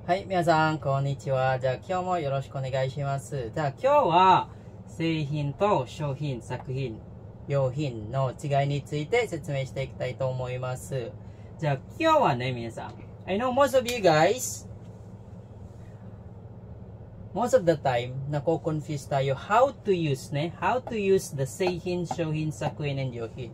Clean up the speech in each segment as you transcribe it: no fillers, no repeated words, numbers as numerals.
はい、皆さん、こんにちは。じゃあ、今日もよろしくお願いします。じゃあ、今日は、製品と商品、作品、用品の違いについて説明していきたいと思います。じゃあ、今日はね、皆さん。I know most of you guys, most of the time, nako-confuse tayo how to use, how to use the seihin, shohin, sakuin, and yohin.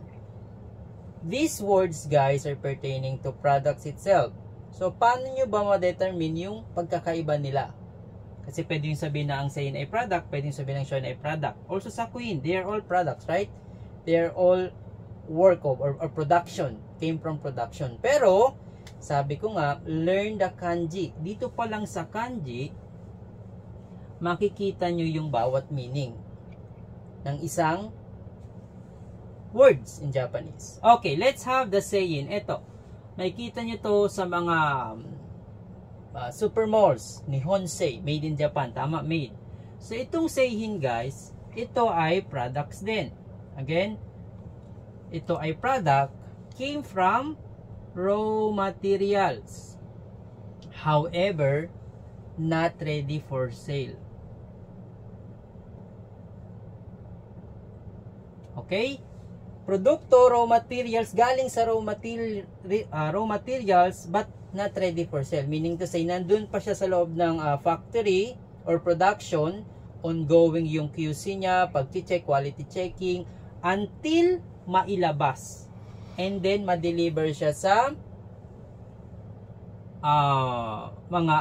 These words, guys, are pertaining to products itself. So, paano nyo ba ma-determine yung pagkakaiba nila? Kasi pwede yung sabihin na ang seihin ay product, pwede yung sabihin na ang shohin ay product. Also, sakuin, they are all products, right? They are all work of or production, came from production. Pero, sabi ko nga, learn the kanji. Dito pa lang sa kanji, makikita nyo yung bawat meaning ng isang words in Japanese. Okay, let's have the seihin. Ito. Makikita nyo to sa mga super malls, Nihonsei, made in Japan, tama, made. So itong seihin, guys, ito ay products din. Again, ito ay product, came from raw materials. However, not ready for sale. Okay? Produkto, raw materials, galing sa raw materials but not ready for sale. Meaning to say, nandun pa siya sa loob ng factory or production, ongoing yung QC niya, pag-check, quality checking, until mailabas. And then, ma-deliver siya sa mga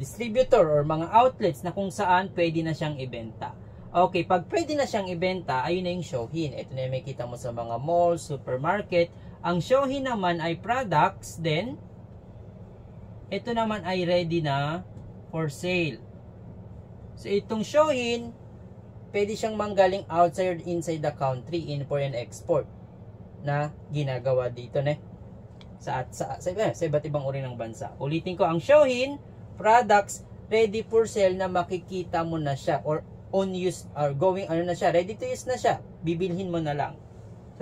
distributor or mga outlets na kung saan pwede na siyang ibenta. Okay, pag pwede na siyang ibenta, ayun na yung shohin. Ito na yung makikita mo sa mga mall, supermarket. Ang shohin naman ay products, then ito naman ay ready na for sale. So, itong shohin, pwede siyang manggaling outside or inside the country, import and export, na ginagawa dito, sa iba't ibang uri ng bansa. Ulitin ko, ang shohin, products, ready for sale na makikita mo na siya, or on use or going na siya, ready to use na siya, bibilhin mo na lang.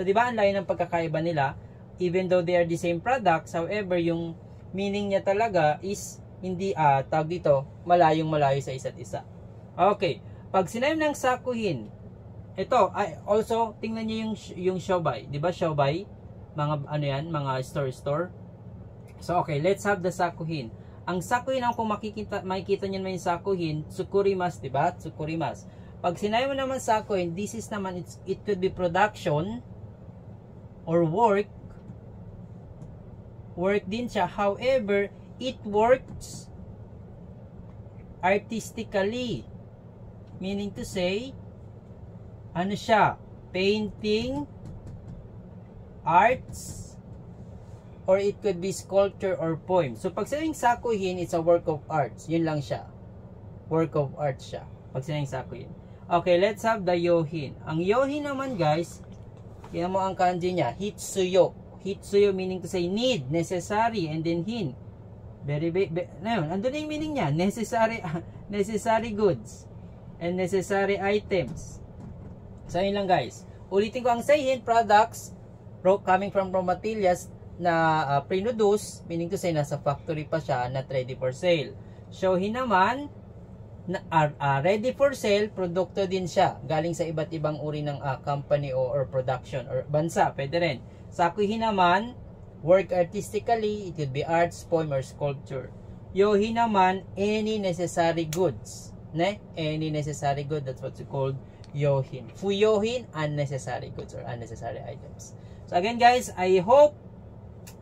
So di ba ang layo ng pagkakaiba nila, even though they are the same products, however yung meaning niya talaga is hindi tawag dito, malayo sa isa't isa. Okay, pag sinabi ng sakuhin, ito ay also tingnan niyo yung shobay, di ba shobay, mga mga store. So okay, let's have the sakuhin. Ang sakuhin, kung makikita niyo naman yung sakuhin, tsukurimasu, diba? Tsukurimasu. Pag sinabi mo naman sakuhin, this is naman, it could be production or work din siya. However, it works artistically. Meaning to say, ano siya? Painting, arts, or it could be sculpture or poem. So, pag sinabing sakuhin, it's a work of arts. Yun lang siya. Work of arts siya. Pag sinabing sakuhin. Okay, let's have the yohin. Ang yohin naman, guys, tingnan mo ang kanji niya. Hitsuyo. Hitsuyo meaning to say need, necessary, and then hin. Andun na yung meaning niya. Necessary goods and necessary items. So, yun lang, guys. Ulitin ko, ang seihin, products coming from raw materials na produce, meaning to say nasa factory pa siya, not ready for sale. Shohin naman, ready for sale, produkto din siya, galing sa iba't ibang uri ng company or production or bansa, pwede rin. Sakuhin naman, work artistically, it could be arts, poem, or sculpture. Yohin naman, any necessary goods, any necessary good, that's what you called yohin. Fuyohin, unnecessary goods or unnecessary items. So again, guys, I hope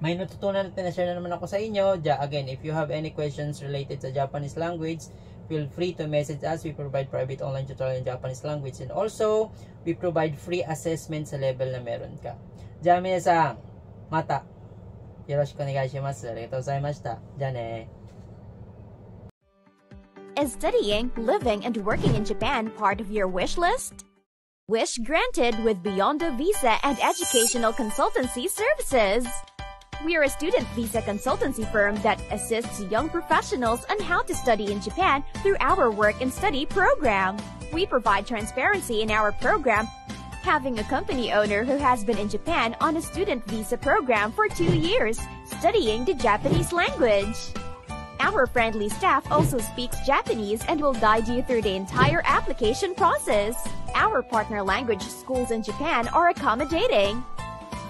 may natutunan at na-share na naman ako sa inyo. Again, if you have any questions related sa Japanese language, feel free to message us. We provide private online tutorial in Japanese language, and also we provide free assessment sa level na meron ka. Minasan, mata yoroshiku onegai shimasu. Arigatou gozaimashita. Ne. Is studying, living, and working in Japan part of your wish list? Wish granted with Beyond Visa and Educational Consultancy Services. We are a student visa consultancy firm that assists young professionals on how to study in Japan through our work and study program. We provide transparency in our program, having a company owner who has been in Japan on a student visa program for 2 years, studying the Japanese language. Our friendly staff also speaks Japanese and will guide you through the entire application process. Our partner language schools in Japan are accommodating.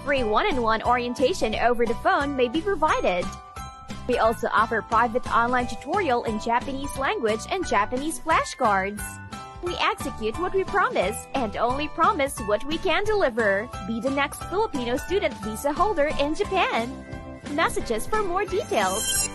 Free one-on-one orientation over the phone may be provided. We also offer private online tutorial in Japanese language and Japanese flashcards. We execute what we promise and only promise what we can deliver. Be the next Filipino student visa holder in Japan. Messages for more details.